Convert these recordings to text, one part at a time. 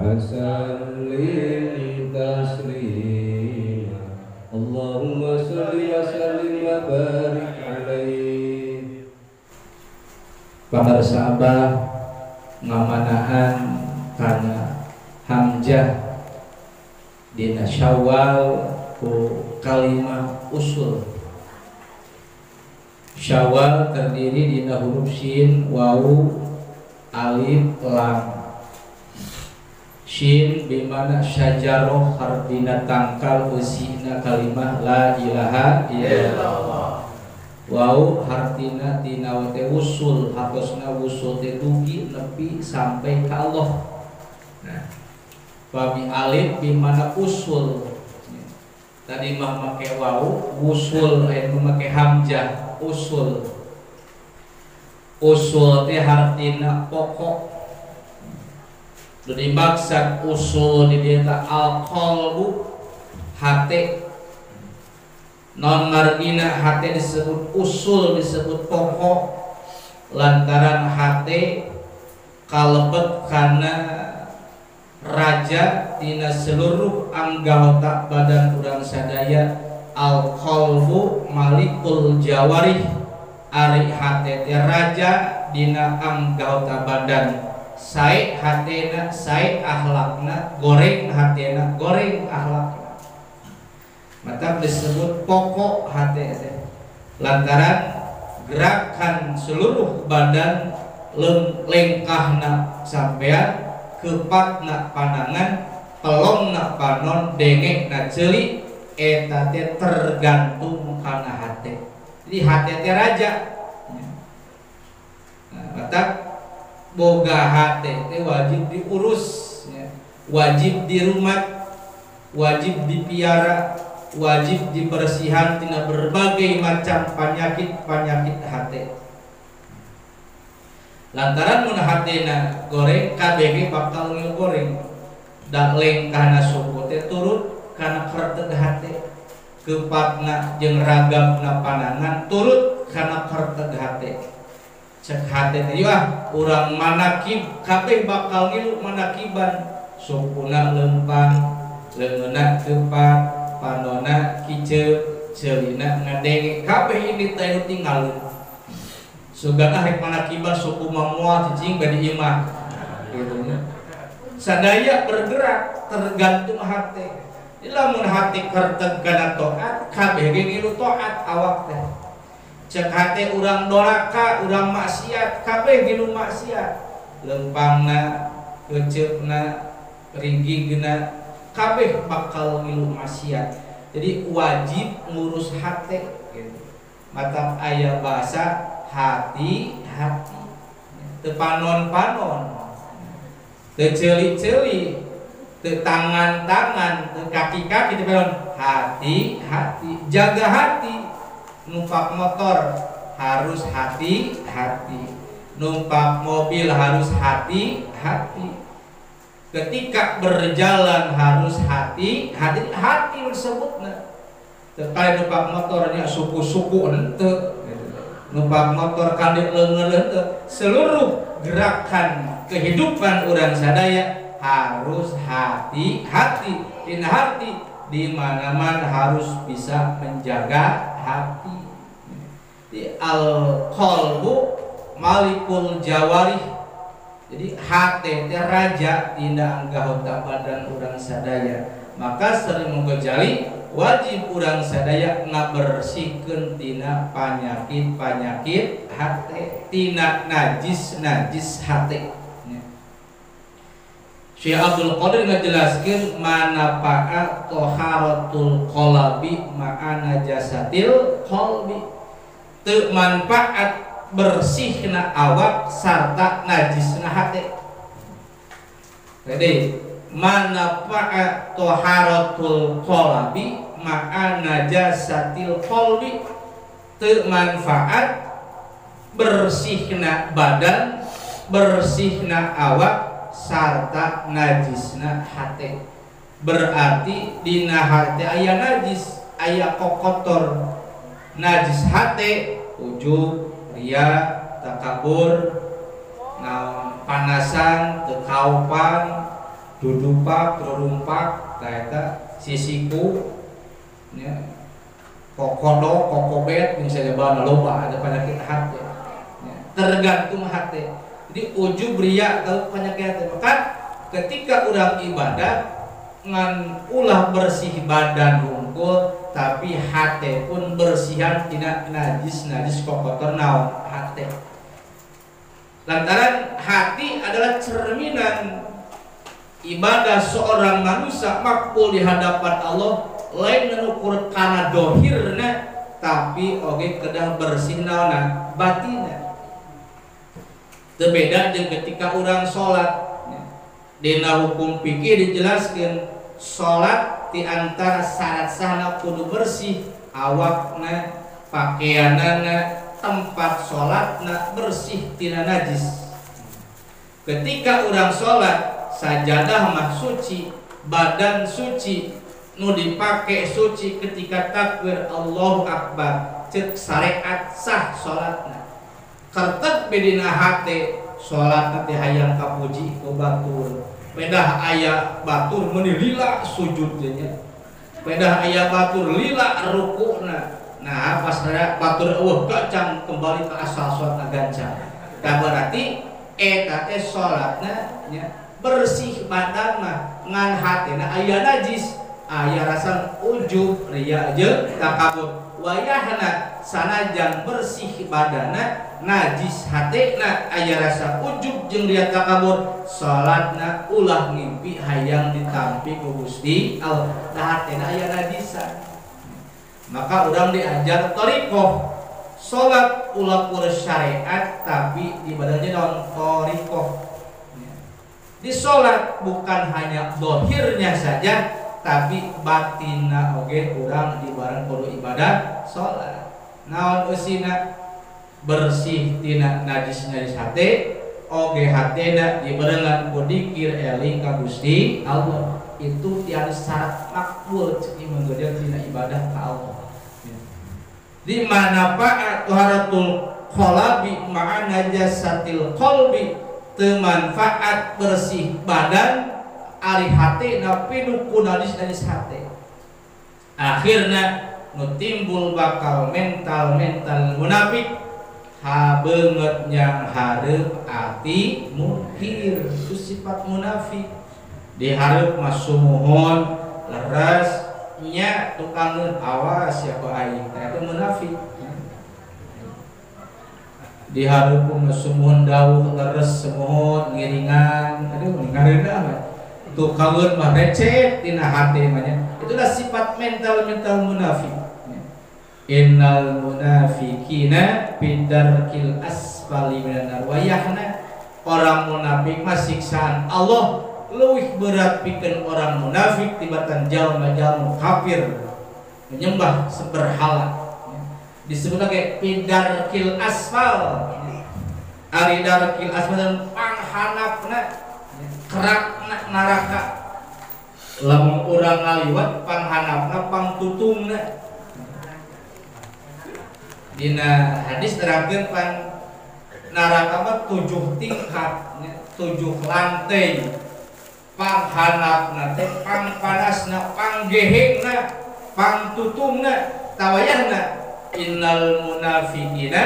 Wasallim taslima Allahumma salli wa sallim wa barik alaihi. Para sahabat ngamanaan kana Hamzah dina Syawal ku kalimah usul. Syawal terdiri dina huruf shin, wawu, alif, lam. Shin bimana syajaroh hardina tangkal usina kalimah la ilaha illallah. Wau hartina tina wate usul hatosna usul te dugi nepi sampai ka Allah. Nah, babi alif bimana usul. Tadi mah make wau usul aya make hamzah usul. Usul teh hartina pokok. Jadi maksud usul di dia al-qalbu hati non margina hati disebut usul disebut pokok lantaran hati kalebet karena raja tina seluruh anggota badan urang sadaya al-qalbu malikul jawarih ari hati raja dina anggota badan sai hatena sai akhlakna goreng hatena goreng akhlakna mata disebut pokok hati lantaran gerakan seluruh badan lengkahna sampean kepatna pandangan pelongna panon dengekna ceuli eta teh tergantung kana hati. Jadi hati teh raja. Nah, mata boga hati teh wajib diurus ya. Wajib dirumat, wajib dipiara, wajib dibersihan tina berbagai macam penyakit hati. Lantaran mun hatena goreng kabeh bakal ngegoreng da lengkahna suku teh turut kana kerteg hati, kepatna jeung ragamna pandangan turut kana kerteg hati. Cek hati teh wah urang manakib kabeh bakal ngilu manakiban sukuna lempang leungeunna tepat pandona kiceu ceulina ngadenge kabeh ini teh tinggalin sugana rek manakiban suku mamual cicing bade imah gitu nya sadaya bergerak tergantung hati. Lamun hati kerteg kana taat kabeh ge ngilu taat awak teh. Cek hati urang doraka, urang maksiat, kabeh gilu maksiat. Lempangna, keceupna, ringgigna, kabeh bakal gilu maksiat. Jadi wajib ngurus hati gitu. Mata aya bahasa hati-hati. Teu panon-panon. Teu ceuli-ceuli, teu tangan-tangan, teu kaki-kaki teu panon. Hati-hati, jaga hati. Numpak motor harus hati-hati, numpak mobil harus hati-hati, ketika berjalan harus hati-hati. Hati disebutna terkait numpak motornya suku-suku henteu, numpak motor kandek leungeun henteu. Seluruh gerakan kehidupan urang sadaya harus hati-hati. Dina hati di mana-mana harus bisa menjaga hati. Di al-qalbu malikul jawarih. Jadi hati teh raja tina anggota badan urang sadaya. Maka sering menggejali wajib urang sadaya ngabersihkeun tina panyakit hati, tina najis hati. Syekh Abdul Qadir ngajelaskeun manfaat taharatul qalbi ma'a najasatil qalbi. Teu manfaat bersihna awak sarta najisna hati. Jadi manfaat taharatul qalbi ma'a najasatil qalbi. Teu manfaat bersihna badan, bersihna awak sarta najisna hati. Berarti dina hati aya najis, aya kokotor. Najis hati ujub, ria, takabur, panasan, tekaupan, dudupak, rurumpak, eta sisiku, ya, kokodok, kokobet, misalnya bahan loba ada penyakit hati, ya, tergantung hati. Jadi ujub ria kalau penyakit hati. Maka ketika orang ibadah ngan ulah bersih badan hungkul, tapi hati pun bersihan tidak najis kokotor naon hati. Lantaran hati adalah cerminan ibadah seorang manusia makbul di hadapan Allah, lain mengukur kana dohirna, tapi oge kedah bersih naona batinna. Terbeda dengan ketika orang sholat. Dina hukum fikih dijelaskan sholat di antara syarat sahna kudu bersih, awakna, pakaianana, tempat sholatna bersih tina najis. Ketika orang sholat sajadah mah suci, badan suci, nu dipake suci, ketika takbir Allahu Akbar cek syariat sah sholatna. Kertek bedina hate sholat teh hayang kapuji ku batur, pedah aya batur meni lila sujudnya, pedah aya batur lila rukukna. Nah pas batur eueuh gacang kembali ke asal sholat gancang. Tah berarti eta teh sholatna nya bersih badan mah, ngan hatena aya najis, aya rasa ujub, ria jeung takabur. Wayahna sanajan bersih badana, najis hatena aya rasa ujub jeung ria takabur, salatna ulah ngimpi hayang ditampi ku Gusti Allah, hatena aya najisan. Maka urang diajar thariqah salat ulah pur syariat, tapi ibadahnya non thariqah. Di salat bukan hanya dohirnya saja, tapi batinna oge urang dibareng kudu ibadah salat. Naon eusina bersih tina najis hate, oge hatena dibarengan ku dzikir eling ka Gusti Allah. Itu tiada syarat makbul ceuk manggoda tina ibadah ka Allah. Di mana faat taharatul qalbi ma'a najasatil qalbi, teu manfaat bersih badan ari hati napi nuku najis hati. Akhirna nu timbul bakal mental munafik, habeungeut yang hareup ati munkir. Itu sifat munafik. Dihareup mah sumuhun leres nya tukang awas ya ku aing teh itu munafik. Dihareup mah sumuhun dawuh leres sumuhun ngiringan, aduh ngareuna mah tukangeun mah recet tina hati mah nya. Itulah sifat mental munafik. Innal munafiqina bidarkil asfali minan nar. Wayahna orang munafik mah siksaan Allah leuwih berat pikeun orang munafik tibatan jalma-jalma kafir menyembah berhala. Disebut lagi bidarkil asfal. Ari darkil asfal panghanapna kerakna neraka. Lamun urang ngaliwat panghanapna pangtutungna. Dina hadis terangkeun pan neraka mah 7 tingkat, 7 lantai. Panghanapna teh pangpanasna, panggehengna, pangtutungna, tawayahna. Innal munafiqina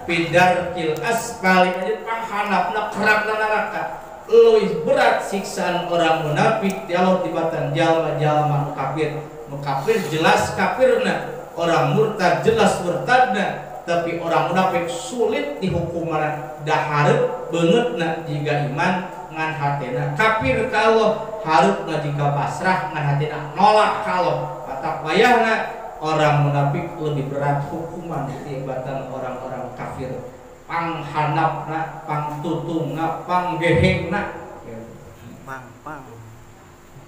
bidarkil asfali, jadi panghanapna kerakna neraka. Leuwih berat siksaan orang munafik di Allah tibatan jalma-jalma kafir. Kafir jelas kafirna, orang murtad jelas murtadna, tapi orang munafik sulit dihukuman. Dahareup beungeutna jiga iman ngan hatena kafir ka Allah, harupna jika pasrah ngan hatena nolak ka Allah. Patak wayahna orang munafik lebih berat hukuman tibatan orang-orang kafir. Panghanapna, pangtutungna, panggehengna,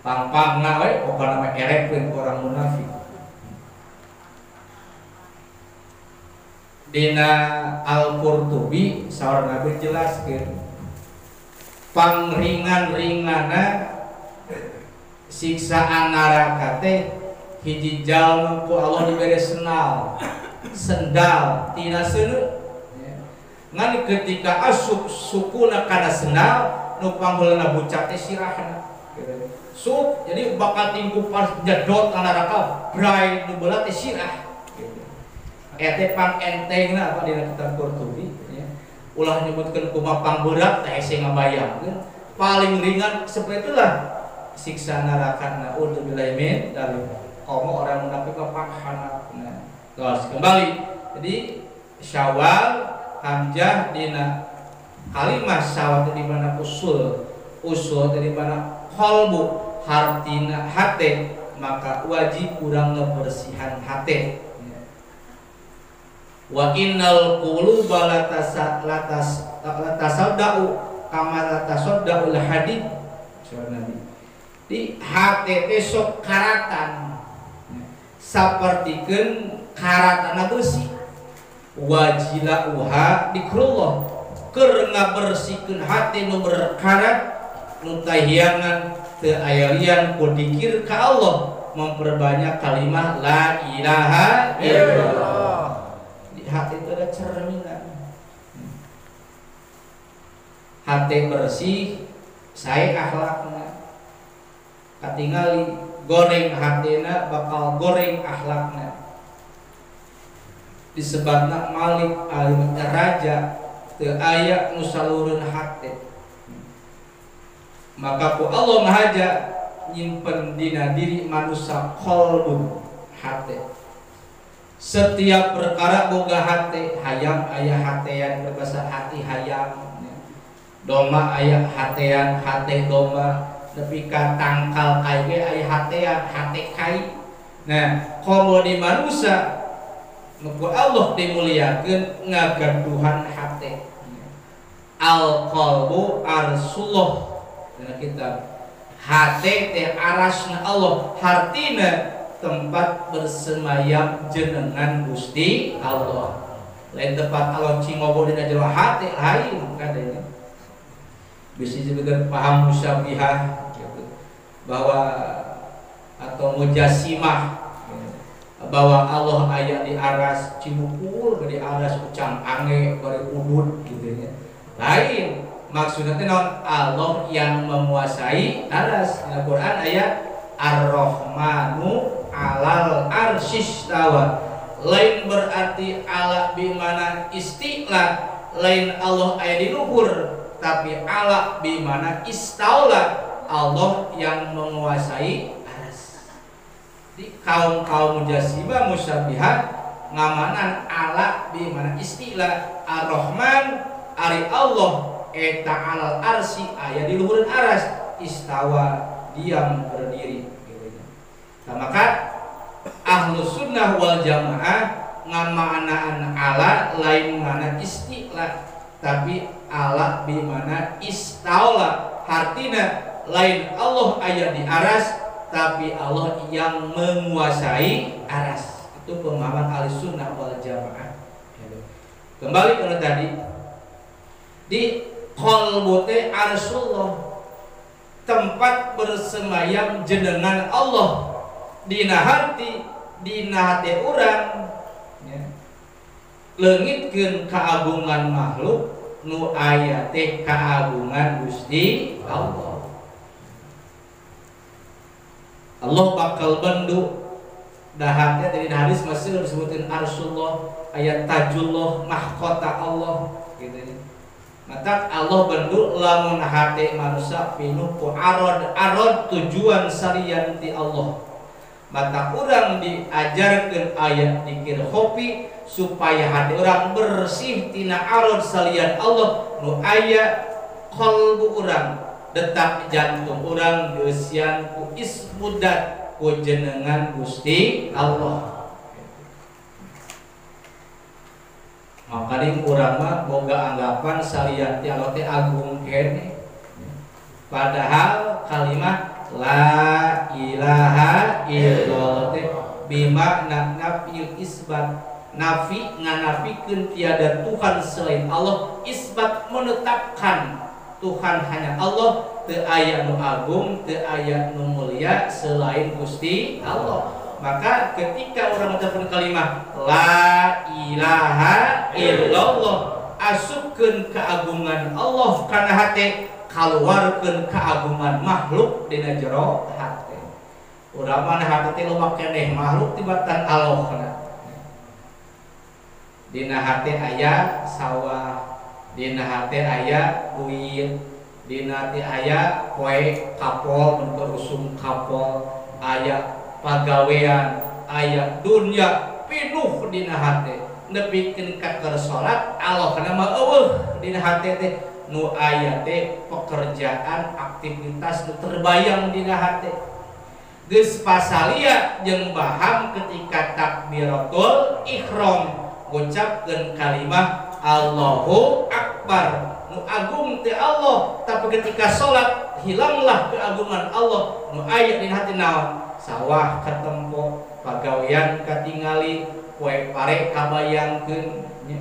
pangpangna we pokona mah erekeun orang munafik. Dina Al-Qurtubi saur Nabi jelaskeun pangringan-ringana siksaan neraka teh hiji jalma ku Allah dibere sendal tina seuneu. ngan ketika asup sukuna kana senal nu pangheulna bucak teh sirahna sup jadi bakal tingku pas jedot kana neraka brai nu beula teh sirah ete pang entengna apa dina kitab Qurtubi ya ulah nyebutkeun kumaha pangberat teh hese ngabayangkeun paling ringan seperti itulah siksa neraka naudzubillahi min dari kaum orang munafik pahana. Terus kembali jadi Syawal hamzah dina kalimah syawal di mana usul dari mana qalbu hartina hate maka wajib kurang ngebersihan hate. Wa innal quluba latasaddaqu kama latasaddaqul hadid Nabi. Di hate teh sok karatan sapertikeun karatana besi wajila uha dikrullah keur ngabersikeun hate nu berkarat nu tahiyangan teu aya lian ku dikir ka Allah memperbanyak kalimat la ilaha illallah. Di hati itu ada cerminan hati bersih saya akhlakna katingali goreng hatina bakal goreng akhlakna disebabna malik alim raja teu aya nu salureun hate maka ku Allah mahaja nyimpen dina diri manusia qalbun hate setiap perkara boga hate hayang aya hatean berbahasa hati hayang doma aya hatean hate doma nepi ka tangkal kai ge aya hatean hate kai. Nah komo di manusia nuku Allah dimuliakeun ngagaduhan hate al qalbu arsullah dina kitab hate teh arasna Allah hartina tempat bersemayam jenengan Gusti Allah lain tempat Allah cingobo dina jero hate lain kadanya bisa juga paham musyabihah bahwa atau mujasimah bahwa Allah aya di aras cibukul di aras ucang ange bari udud gitu ya lain maksudnya non Allah yang menguasai aras dalam Quran ayat Ar-Rahmanu alal arsyistawa lain berarti ala bimana istilah lain Allah aya di luhur tapi ala bimana istaula Allah yang menguasai aras. Di kaum mujasimah musyabihat ngamanan ala bimana istilah Ar-Rahman ari Allah eta alal arsi aya di luhureun aras istawa diam berdiri gitu. Nah, maka ahlus sunnah wal jamaah ngamanaan ala lain mana istilah tapi ala bimana istaula artinya lain Allah aya di aras tapi Allah yang menguasai aras. Itu pemahaman Ahlussunnah wal Jamaah. Kembali ke tadi di qalbu teh arsullah tempat bersemayam jenengan Allah dina hati urang ya. Leungitkeun kaagungan makhluk nu aya teh kaagungan Gusti Allah. Allah bakal bendu dahatnya dari hadis masih disebutin arsullah ayat tajullah mahkota Allah gitu ya. Maka Allah bendu lamun hati manusia pinuh ku arad tujuan sarian ti Allah. Maka orang diajarkan ayat dikir hopi supaya hati orang bersih tina arad salian Allah nu aya qalbu orang detak jantung orang geusian ku ismudat ku jenengan Gusti Allah. Maka ring urang mah boga anggapan salian ti Allah teh agung kene. Padahal kalimat la ilaha illallah teh bimakna nafil isbat nafi nganafikeun tiada Tuhan selain Allah isbat menetapkan Tuhan hanya Allah teu aya nu agung teu aya nu mulia selain Gusti Allah. Maka ketika orang mengucapkan kalimat la ilaha illallah asupkeun keagungan Allah kana hate, kaluarkeun keagungan makhluk dina jero hate. Urang mah hate teh loba keneh makhluk tibatan Allah kana. Dina hate aya sawah, dina hate aya duit, dina hate aya poe kapol mun usum kapol, aya pagawean, aya dunya pinuh dina hate. Nepikeun ka keur salat Allah kana mah eueuh dina hate teh nu aya teh pekerjaan aktivitas nu terbayang dina hate. Geus pasalia jeung baham ketika takbiratul ihram ngucapkeun kalimah Allahu Akbar, nu agung teh Allah, tapi ketika salat hilanglah keagungan Allah. Nu aya dina hati naon? Sawah katempo, pagawean katingali, poe pare kabayangkeun nya.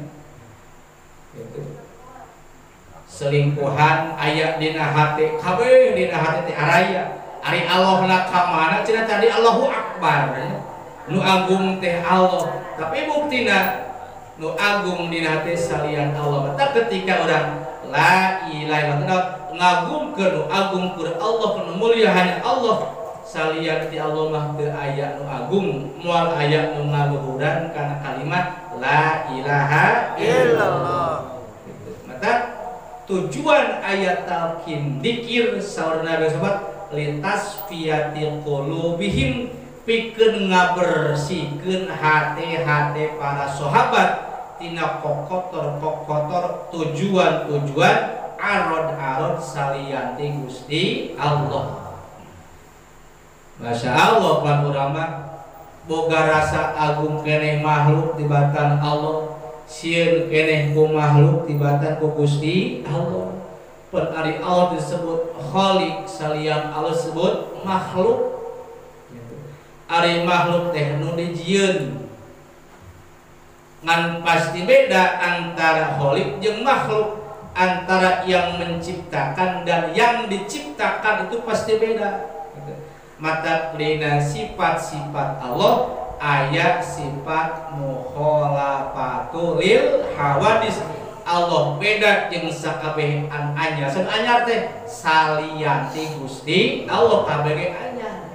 Gitu. Selingkuhan aya dina hati, kabeh dina hati teh araya. Ari Allah na ka mana cenah tadi Allahu Akbar nya. Nu agung teh Allah, tapi buktina nu agung dina hati salian Allah. Mata ketika orang la ilaha illallah ngagungkeun nu agung keur Allah, nu mulia hanya Allah, salian ti Allah mah teu aya nu agung, moal aya nu ngaluhuran kana kalimat la ilaha illallah. Mata tujuan ayat talqin dzikir saurna sahabat lintas fiatil qulubihim, pikeun ngabersihkeun hate-hate para sahabat tina kokotor tujuan-tujuan arod-arod salian ti Gusti Allah. Masya Allah pan urang mah boga rasa agung keneh makhluk tibatan Allah, sieun keneh ku makhluk tibatan ku Gusti Allah. Pan ari Allah disebut Khaliq, salian Allah sebut makhluk. Ari makhluk teh nu dijieun ngan pasti beda antara Khaliq jeung makhluk, antara yang menciptakan dan yang diciptakan itu pasti beda. Mata dina sifat-sifat Allah aya sifat mukhalafatul lil hawadis. Allah beda jeung sakabeh an anyar. Sun anyar teh salian ti Gusti Allah kabeh anyar.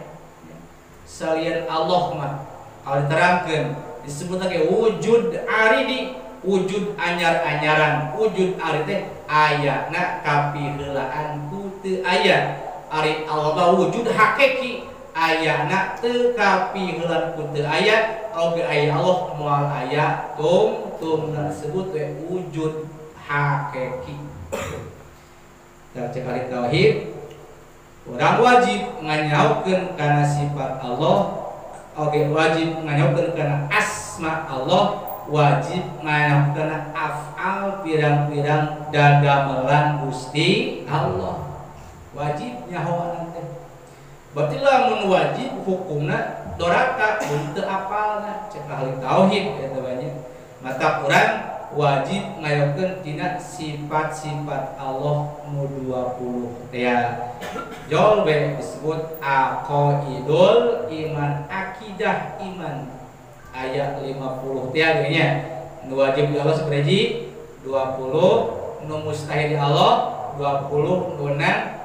Salian Allah mah kalau diterangkeun disebut lagi wujud aridi, wujud anyar-anyaran. Wujud ari teh ayana kapiheulaan ku teu aya. Ari Allah mah wujud hakiki, ayana teu kapiheulaan ku teu aya. Oge aya Allah moal aya tum disebut we wujud hakiki. Cek ari tauhid, urang wajib nganyaokeun kana sifat Allah, oge wajib nganyaokeun kana asma Allah, wajib nganyaokeun kana af'al pirang-pirang dadamelan Gusti Allah. Wajib nyahoan teh. Berarti lamun wajib hukumna doraka mun teu apalna, cek ahli tauhid eta banyak. Mata urang wajib ngayokeun tina sifat-sifat Allah nu 20 teh. Jol be disebut aqaidul iman, akidah iman. Ayat 50 teh nya. Nu wajib di Allah sabaraji 20, nu mustahil di Allah 20, nu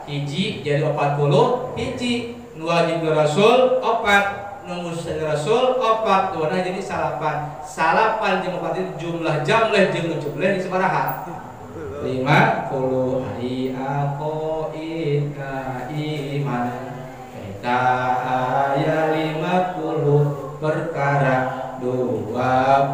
hiji jadi 40 hiji, nu wajib Rasul 4, nu mustahil Rasul 4, dua jadi salapan. Salapan jeung 4 itu jumlah jamlah jeung jumlah di sabaraha? 50 hari aqaid ka iman. Eta aya 50 perkara, 20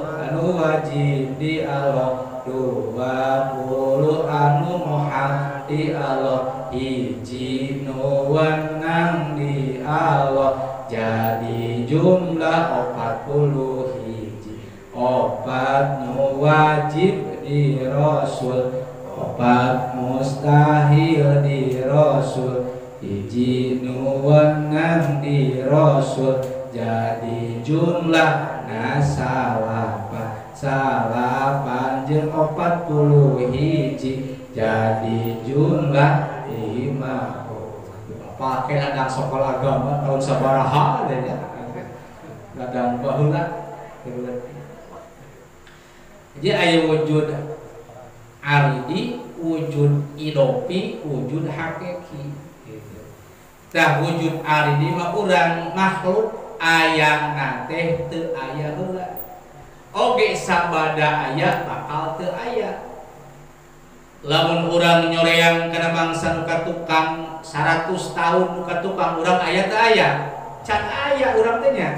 anu wajib di Allah, 20 anu mohal di Allah, hiji nu wenang di Allah, jadi jumlah 40 hiji. 4 nu wajib di Rasul, 4 mustahil di Rasul, hiji nu wenang di Rasul, jadi jumlah salapan jeung 40 hiji, jadi jumlah 50. Pakai anak sekolah agama tahun sabaraha deh ya. Gadang baheula. Jadi aya wujud aridi, wujud idopi, wujud hakiki gitu. Tah wujud aridi mah urang makhluk aya teh teu aya heula. Oge sabada aya bakal teu aya. Lamun urang nyoreang kana bangsa nu katukang 100 tahun nu katukang urang aya teu aya. Can aya urang teh nya.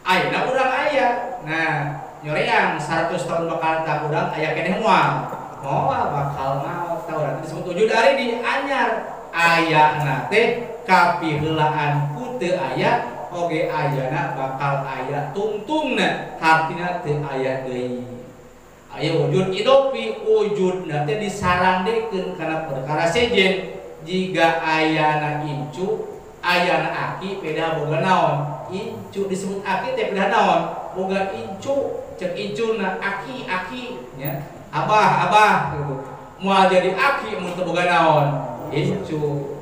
Ayeuna urang aya. Nah, nyoreang 100 tahun bakal tak urang aya keneh moal. Moal bakal maot tah urang disebut wujud aridi anyar. Ayana teh kapiheulaan ku teu aya. Oge ayana bakal aya tungtungna hartina teu aya deui. Aya wujud idopi, wujudna teh disarandekeun kana perkara sejen. Jiga ayana incu, ayana aki beda boga naon? Incu disebut aki teh beda naon? Boga incu, cek incuna aki nya. Abah gitu. Moal jadi aki mun teu boga naon? Incu.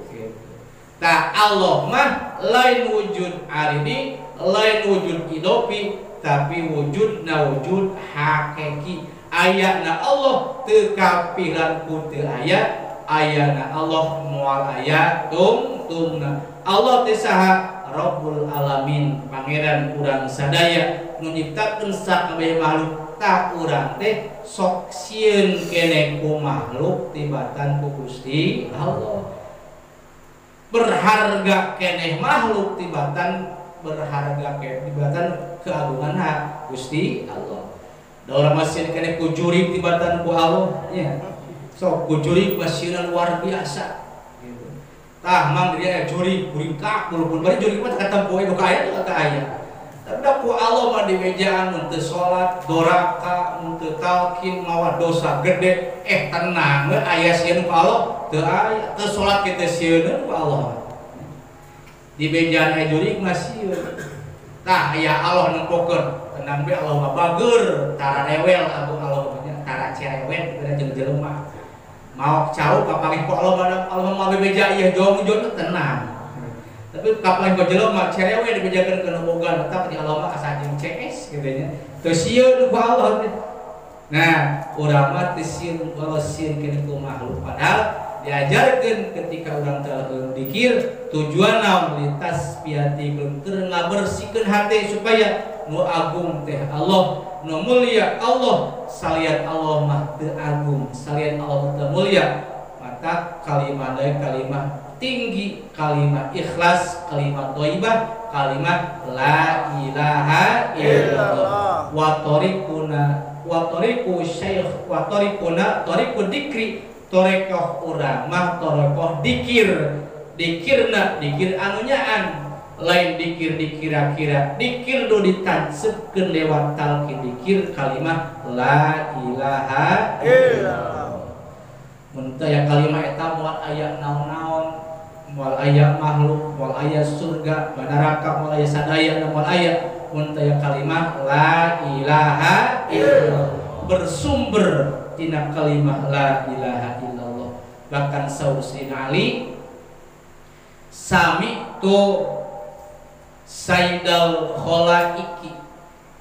Tah Allah mah lain wujud aridi, lain wujud idopi, tapi wujudna wujud hakiki. Ayana Allah teu kapiran ku teu aya, ayana Allah moal aya tungtungna. Allah teh saha? Rabbul alamin, pangeran urang sadaya nu nyiptakeun sakabeh makhluk. Tah urang teh sok sieun keneh ku makhluk tibatan ku Gusti Allah. Berharga keneh makhluk tibatan berharga keneh tibatan keagungan Gusti Allah. Da urang masih keneh ku jurig tibatan ku Allah nya. Sok ku jurig masieuna luar biasa gitu. Tah mang dia jurig kuringkak walaupun bari jurig mah katempo nu kaya teu aya. Tapi ku Allah mah di mejaan mun teu salat doraka mun teu talqin mawa dosa gede tenang we aya sieun ku Allah teu aya teu salat kitu sieun ku Allah. Di mejaan aya jurig mah sieun. Tah aya Allah nempokeun tenang we Allah mah bageur tara rewel aku Allah mah tara cerewet beda jeung jelema. Mau cau kapangih ku Allah mah bebeja ieu jong-jong tenang. Tapi kapal yang jelema cerewet dibejakeun kana boga tetap di Allah mah asa jeung CS gitu nya. Teu sieun ku Allah. Nah, urang mah teu sieun Allah sieun kana ku makhluk padahal diajarkeun ketika urang teu dikir tujuan naon litasbiati keur ngabersihkeun hate supaya nu agung teh Allah, nu mulia Allah, salian Allah mah teu agung, salian Allah teu mulia. Mata kalimat lain kalimat tinggi, kalimat ikhlas, kalimat thayyibah, kalimat la ilaha illallah. Wa tariqu syekh wa tariquna tariqu dzikri, torekoh urang mah torekoh dikir. Dikirna dikir anu nyaan, lain dikir dikira-kira, dikir nu ditansepkeun lewat talqin dikir kalimat la ilaha illallah. Mun teu aya kalimat eta moal aya naon-naon, moal aya makhluk, moal aya surga, neraka, moal aya sadaya, moal aya mun teu aya kalimat la ilaha illallah. Bersumber tina kalimat la ilaha illallah. Bahkan saur Sayyidina Ali sami tu Sayyidal khalaiki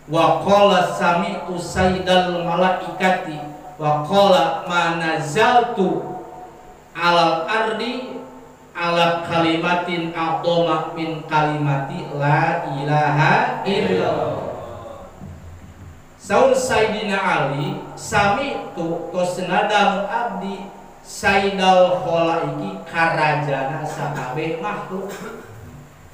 wa qala sami tu Sayyidal malaikati wa qala ma nazaltu alal ardi ala kalimatin a'dhama min kalimati la ilaha illallah. Saur Sayyidina Ali sami tu senadang abdi Sayyidal khalaiki karajana sakabeh makhluk.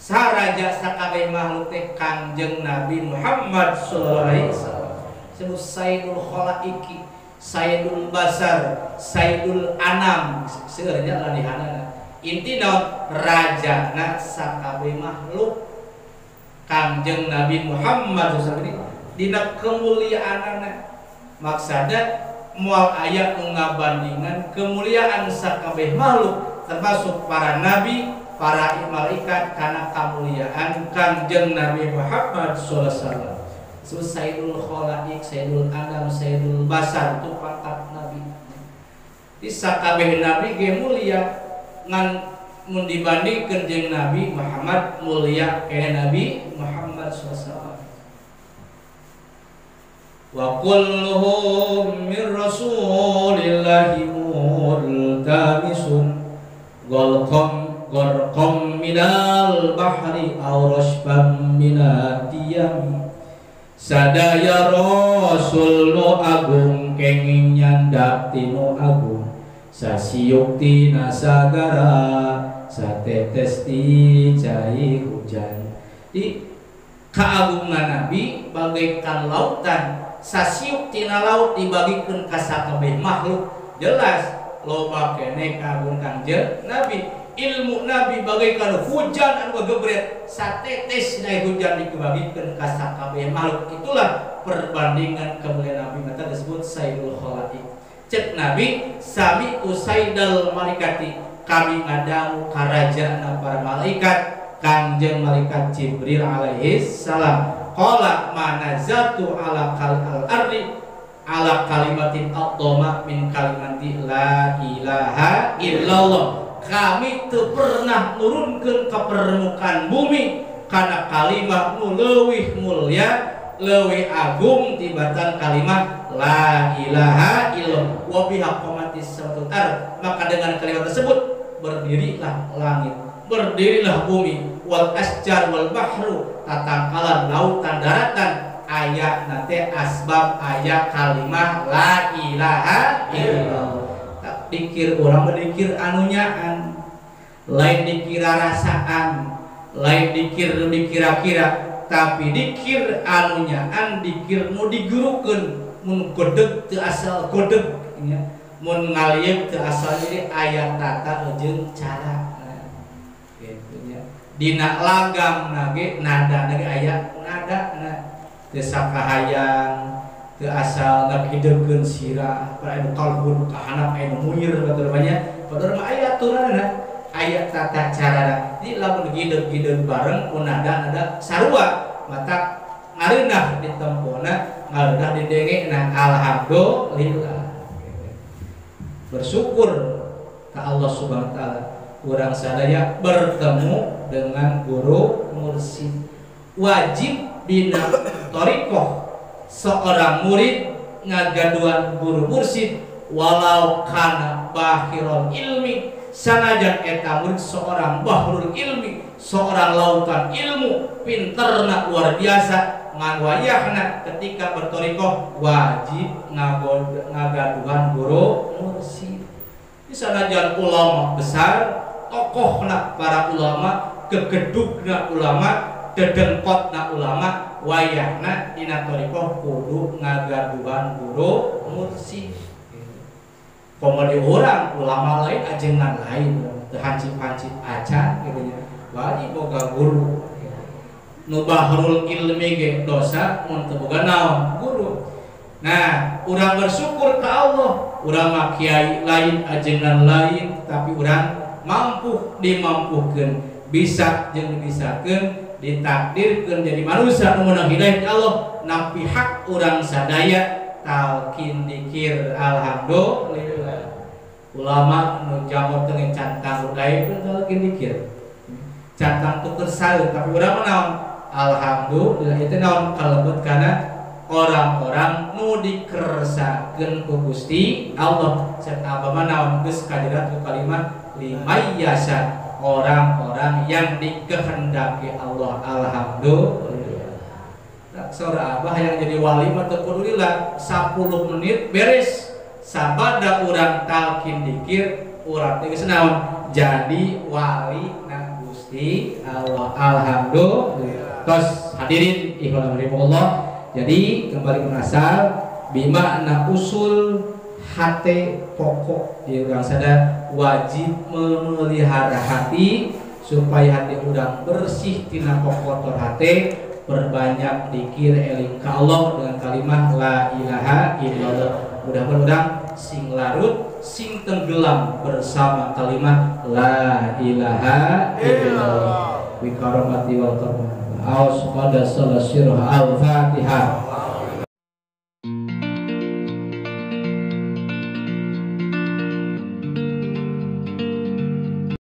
Saraja sakabeh makhluk teh Kangjeng Nabi Muhammad sallallahu alaihi wasallam. Sebut Sayyidul khalaiki, Sayyidul basar, Sayyidul anam, seureunya ladihanana. Intina rajana sakabeh makhluk. Kangjeng Nabi Muhammad sallallahu alaihi wasallam dina kemuliaanana. Maksudna moal aya nu ngabandingan kemuliaan sakabeh makhluk termasuk para nabi, para malaikat karena kemuliaan Kangjeng Nabi Muhammad sallallahu alaihi wasallam. Sayyidul khalaik, Sayyidul anam, Sayyidul basar itu pangkat nabi. Di sakabeh nabi ge mulia ngan mun dibandingkeun jeung Nabi Muhammad mulia kene Nabi Muhammad sallallahu alaihi wasallam. wa kulluhum min rasulillahi multamisun gharqam minal bahri aw rashbam minad diyam sadaya rasul nu agung kenging nyandak tinu agung sasiukti nasagara satetes ti cai hujan. Di keagungan Nabi bagaikan lautan sasiuk tina laut dibagikeun ka sakabeh makhluk. Jelas loba keneh kagung Kangjeng Nabi. Ilmu Nabi bagaikan hujan anu gegebret satetes na hujan dibagikeun ka sakabeh makhluk. Itulah perbandingan kemuliaan Nabi mata disebut sayyidul khalaiq. Cek Nabi sami usaidal malaikati kami ngadamu karajaan para malaikat Kangjeng malaikat Jibril alaihi salam qala manazatu ala al-ardi ala kalimatin aqdama min kalimati la ilaha illallah. Kami teu pernah nurunkeun ka permukaan bumi kana kalimat nu leuwih mulya leuwih agung tibatan kalimat la ilaha illallah wa biha qamatis samatul ard. Maka dengan kalimat tersebut berdirilah langit, berdirilah bumi, wal asjar wal bahru tatangkalan lautan daratan. Aya nate asbab aya kalimah la ilaha illallah. Tak dikir urang dikir anu nyaan, lain dikira rasaan, lain dikir nu dikira-kira, tapi dikir anu nyaan dikir nu digurukeun. Mun godeg teu asal godeg nya, mun ngalieu teu asal jadi aya tata jeung cara. Gitu nya. Dina lagam nage nada nage aya nada na. Teu sakahayang teu asal ngahideukeun sirah para anu kalbun kahanap anu muir batur banyak padahal mah aya aturanna aya tata carana. Di lamun gideug-gideug bareng mun nada sarua mata ngareunah di tempona ngareunah di dengena alhamdulillah. Bersyukur ka Allah Subhanahu wa taala urang sadaya bertemu dengan guru mursyid. Wajib dina thariqah seorang murid ngagaduan guru mursyid walau kana bahirul ilmi sanajan eta murid seorang bahrul ilmi seorang lautan ilmu pinterna luar biasa ngan wayahna ketika berthariqah wajib ngagaduan guru mursyid. Sanajan ulama besar tokohna para ulama gegedugna ulama dedengkotna ulama wayahna dina thariqah kudu ngagaduhan guru mursyid. Komodi urang ulama lain ajengan lain teu hancip-hancip acan kitu nya. Wajib boga guru. Nu bahrul ilmi ge dosa mun teu boga naon guru. Nah, urang bersyukur ka Allah, urang mah kiai lain ajengan lain tapi urang mampu dimampukeun, bisa jeung dibisakeun ditakdirkeun jadi manusia nu meunang hidayah Allah nampi hak urang sadaya talkin dikir alhamdulillah. Ulama nu jamu teu cantang gaib talkin dikir cantang tuker saeut tapi urang naon alhamdulillah. Itu naon kalebet kana orang-orang nu dikersakeun ku Gusti Allah serta abama naon geus kajerat ku kalimat limayyasa orang-orang yang dikehendaki Allah alhamdulillah. Tak saura abah yang jadi wali mah teu pedulillah 10 menit beres sabada urang talkin dikir urang teh geus naon jadi wali na Gusti Allah alhamdulillah. Tos hadirin ikhwan rahimakumullah. Jadi kembali menasal bimana usul hati pokok di urang sadar wajib memelihara hati supaya hati urang bersih tina kotor hati. Perbanyak dikir eling ka Allah dengan kalimat la ilaha illallah. Mudah-mudahan urang sing larut sing tenggelam bersama kalimat la ilaha illallah. Bi karamati wal karamah. Al-Fatihah.